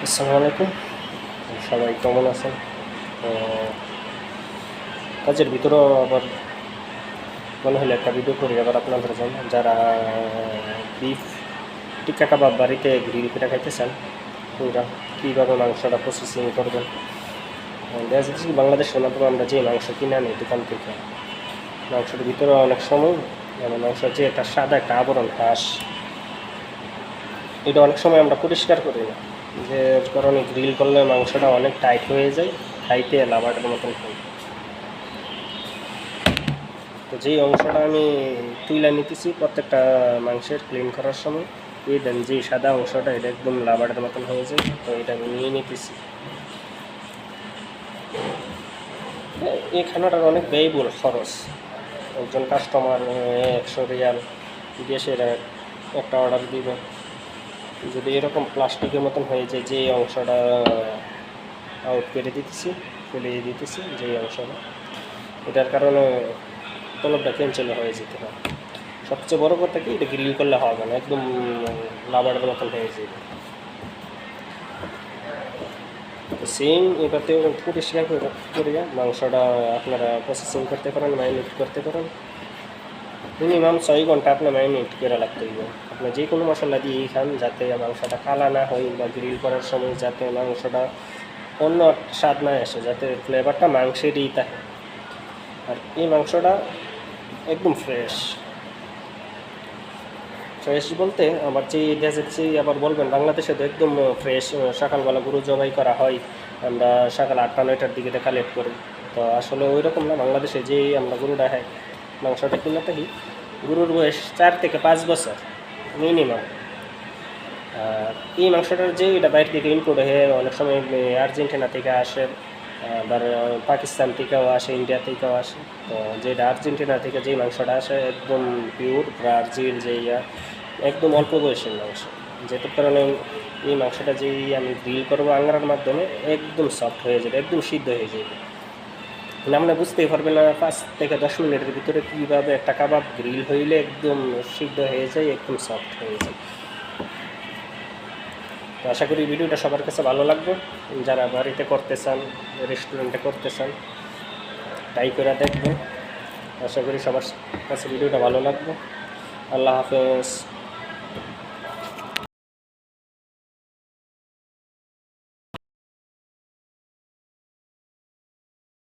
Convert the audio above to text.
আসসালামু আলাইকুম। সবাই কেমন আছেন? তো কাজের ভিতরেও আবার মনে হলো একটা ভিডিও করি আবার আপনাদের জন্য, যারা বিফ টিক্কা কাবাব বাড়িতে গ্রিল করে খাইতে চান, ওরা কীভাবে মাংসটা প্রসেসিং করবেন। দেখা যাচ্ছে কি, বাংলাদেশের মাধ্যমে আমরা যে মাংস কিনে আনি দোকান থেকে, মাংসের ভিতরে অনেক সময় মানে মাংসের যে একটা সাদা একটা আবরণ ঘাস, এটা অনেক সময় আমরা পরিষ্কার করি না, যে কারণে গ্রিল করলে মাংসটা অনেক টাইট হয়ে যায়, খাইতে লাবারের মতন হয়। তো যেই অংশটা আমি তুইলা নিতেছি প্রত্যেকটা মাংসের ক্লিন করার সময়, এই দেন যে সাদা অংশটা, এটা একদম লাবারের মতন হয়ে যায়। তো এটা আমি নিয়ে নিতেছি। এই খানাটার অনেক ব্যয়বহুল খরচ। একজন কাস্টমার 100 রিয়াল দিয়ে সেটা একটা অর্ডার দিবে। যদি এরকম প্লাস্টিকের মতন হয়ে যায়, যে অংশটা আউট করে দিতেছি, ফেলিয়ে দিতেছি যে অংশটা, এটার কারণে তলবটা ক্যান্সেল হয়ে যেতে পারে। সবচেয়ে বড় কথা কি, এটা গ্রিল করলে হবে না, একদম লাবারের মতন হয়ে যাবে। তো সেম এটাতেও পরিষ্কার করিয়া মাংসটা আপনারা প্রসেসিং করতে পারেন, ম্যারিনেট করতে পারেন। মিনিমাম 6 ঘন্টা আপনার ম্যারিনেট করে রাখতে হবে। আপনি যে কোনো মশলা দিয়েই খান, যাতে মাংসটা কালা না হয়, বা গ্রিল করার সময় যাতে মাংসটা অন্য স্বাদ না আসে, যাতে ফ্লেভারটা মাংসেরই থাকে। আর এই মাংসটা একদম ফ্রেশ। ফ্রেশ বলতে আমার যে যাচ্ছি, আবার বলবেন বাংলাদেশে তো একদম ফ্রেশ, সকালবেলা গরু জবাই করা হয়, আমরা সকাল 8টা-9টার দিকে কালেক্ট করি। তো আসলে ওই রকম না, বাংলাদেশে যেই আমরা গরুটা হয় মাংসটা কিনে থাকি, গরুর বয়স 4 থেকে 5 বছর মিনিমাম। আর এই মাংসটার যে এটা বাইরে থেকে ইম্পোর্ট হয়ে অনেক সময় আর্জেন্টিনা থেকে আসে, আবার পাকিস্তান থেকেও আসে, ইন্ডিয়া থেকেও আসে। তো যেটা আর্জেন্টিনা থেকে যে মাংসটা আসে একদম পিওর ব্রাজিল, যে একদম অল্প বয়সের মাংস, যেটার কারণে এই মাংসটা যেই আমি গ্রিল করবো আঙড়ার মাধ্যমে, একদম সফট হয়ে যাবে, একদম সিদ্ধ হয়ে যাবে। আমরা বুঝতেই পারবে না 5 থেকে 10 মিনিটের ভিতরে কীভাবে একটা কাবাব গ্রিল হইলে একদম সিদ্ধ হয়ে যায়, একদম সফট হয়ে যায়। তো আশা করি ভিডিওটা সবার কাছে ভালো লাগবে। যারা বাড়িতে করতে চান, রেস্টুরেন্টে করতে চান, ট্রাই করে দেখবেন। আশা করি সবার কাছে ভিডিওটা ভালো লাগবে। আল্লাহ হাফেজ।